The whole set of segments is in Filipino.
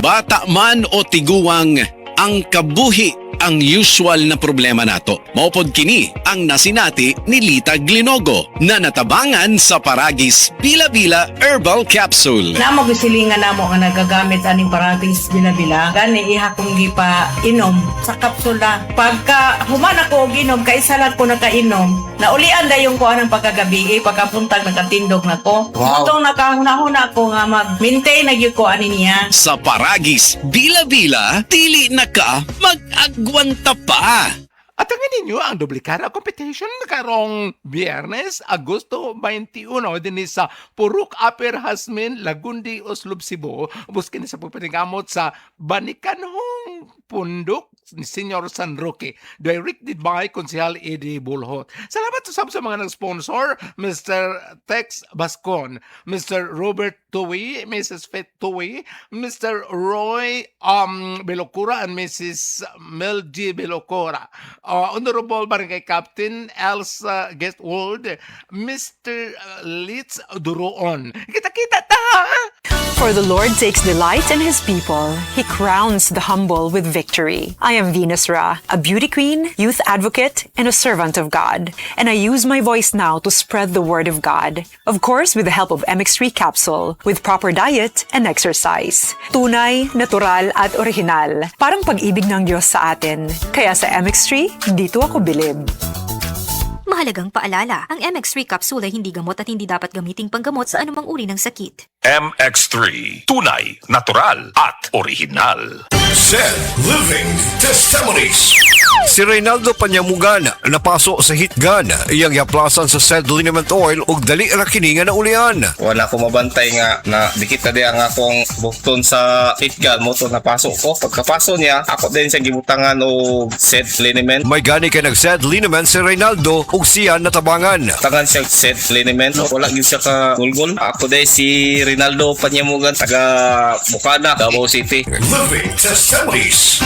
bata man o tiguwang, ang kabuhi ang usual na problema nato. Maupod kini ang nasinati ni Lita Glinogo na natabangan sa Paragis Bila-Bila Herbal Capsule. Namo gisilingan namo nga nagagamit aning Paragis Bila-Bila. Gani iha kong gipa inom sa kapsula. Pagka human ako og inom, kaisa lang ko nakainom. Naulian dayon ko anang pagkagabi, pagkapuntag nakatindog na ko. Wow. Itong nakahuna-huna ko nga mag-maintain na gyud ko ani niya. Sa Paragis Bila-Bila, dili na ka mag-agwanta pa. At ang ninyo ang Doblikara Competition karong Biyernes, Agosto 21 din sa Purok Upper Hasmin, Lagundi, Oslob, Cebu. Buskin sa pagpatingamot sa Banikanhong Pundok ni Senyor San Roque. Directed by Konsehal Eddie Bulhot. Salamat sa mga nag-sponsor, Mr. Tex Bascon, Mr. Robert Tuwi, Mrs. Fet Tuwi, Mr. Roy Belocura and Mrs. Mel G. Belocura. Honorable Barangay Captain Elsa Guestwold, Mr. Litz Duroon. Kita-kita ta! For the Lord takes delight in His people. He crowns the humble with victory. I am Venus Ra, a beauty queen, youth advocate, and a servant of God. And I use my voice now to spread the word of God. Of course, with the help of MX3 Capsule, with proper diet and exercise. Tunay, natural, at original. Parang pag-ibig ng Diyos sa atin. Kaya sa MX3, dito ako bilib. Mahalagang paalala, ang MX3 capsule ay hindi gamot at hindi dapat gamiting panggamot sa anumang uri ng sakit. MX3. Tunay, natural, at original. Zed Living Testimonies. Si Reynaldo Panyamugan napaso sa hitgan iyang yaplasan sa Zed Liniment Oil ug dali ra kini nga naulian. Wala ko mabantay nga na dikita di ang akong bukton sa hitgan mo to napasok ko. Pagkapaso niya, ako din siya gibutangan og Zed Liniment. May gani kay nag Zed Liniment si Reynaldo ug siya natabangan. Tangan siya Zed Liniment. Wala gyud siya ka gulgol. Ako din si Reynaldo Panyamugan, taga Bukana, Davao City. Living Testimonies.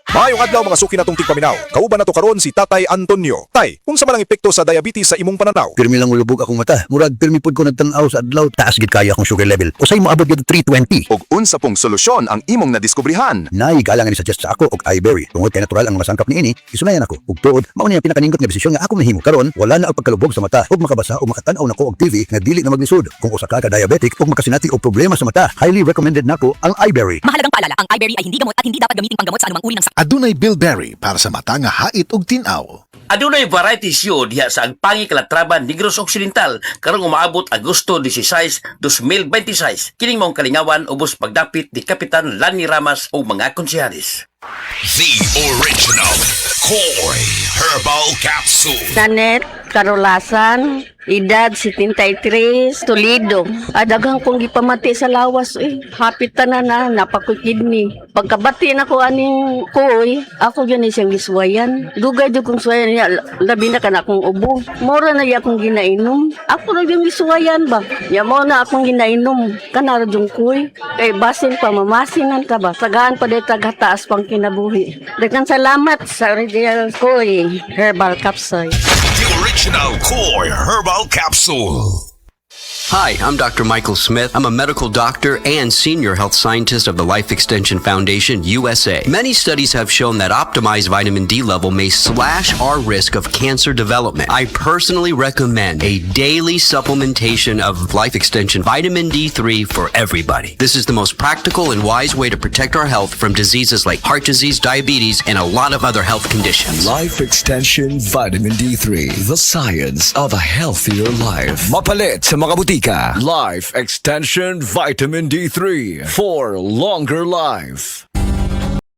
Maayong adlaw mga suki natong tigpaminaw. Kauban nato karon si Tatay Antonio. Tay, unsa man ang epekto sa diabetes sa imong pananaw? Pirmi lang ulubog akong mata. Murag pirmi pud ko nagtan-aw sa adlaw. Taas gid kaya akong sugar level. Usay mo abot gid 320. Ug unsa pong solusyon ang imong nadiskubrihan? Nay galang ni suggest sa ako og iBerry. Tungod kay natural ang masangkap niini, isunayan ako. Ug tuod, mao ni ang pinakaningot nga desisyon nga ako mahimo karon. Wala na og pagkalubog sa mata ug makabasa ug makatan-aw nako og TV nga dili na maglisod. Kung usa ka diabetic ug makasinati og problema sa mata, highly recommended nako ang iBerry. Mahalagang paalala, ang iBerry ay hindi gamot at hindi dapat gamiting panggamot sa anumang uri ng sakit. Adunay Bilberry para sa mata nga hait ug tin-aw. Adunay variety siyo diha sa Agpangi, Calatrava, Negros Occidental karong umaabot Agosto 16, 2026. Kining maong kalingawan ubos pagdapit ni Kapitan Lani Ramas o mga konsehalis. The original Koi Herbal Capsule. Janet Carolasan, edad 73, Toledo. Adagang kong gipamati sa lawas hapit na napakoy kidney. Pagkabati na ko aning koy, ako yun siyang giswayan. Dugay jud kong swayan niya, labi na kana akong ubo. Mora na iya akong ginainom. Ako na yung giswayan ba? Ya mo na akong ginainom. Kanara yung koy. Kay basin pa mamasinan ka ba? Sagahan pa dito taas pang kinabuhi. Daghang salamat sa original koy Herbal Capsule. The original Koi Herbal Capsule. Hi, I'm Dr. Michael Smith. I'm a medical doctor and senior health scientist of the Life Extension Foundation, USA. Many studies have shown that optimized vitamin D level may slash our risk of cancer development. I personally recommend a daily supplementation of Life Extension Vitamin D3 for everybody. This is the most practical and wise way to protect our health from diseases like heart disease, diabetes, and a lot of other health conditions. Life Extension Vitamin D3, the science of a healthier life. Mapalit sa mga butika. Life Extension Vitamin D3 for longer life.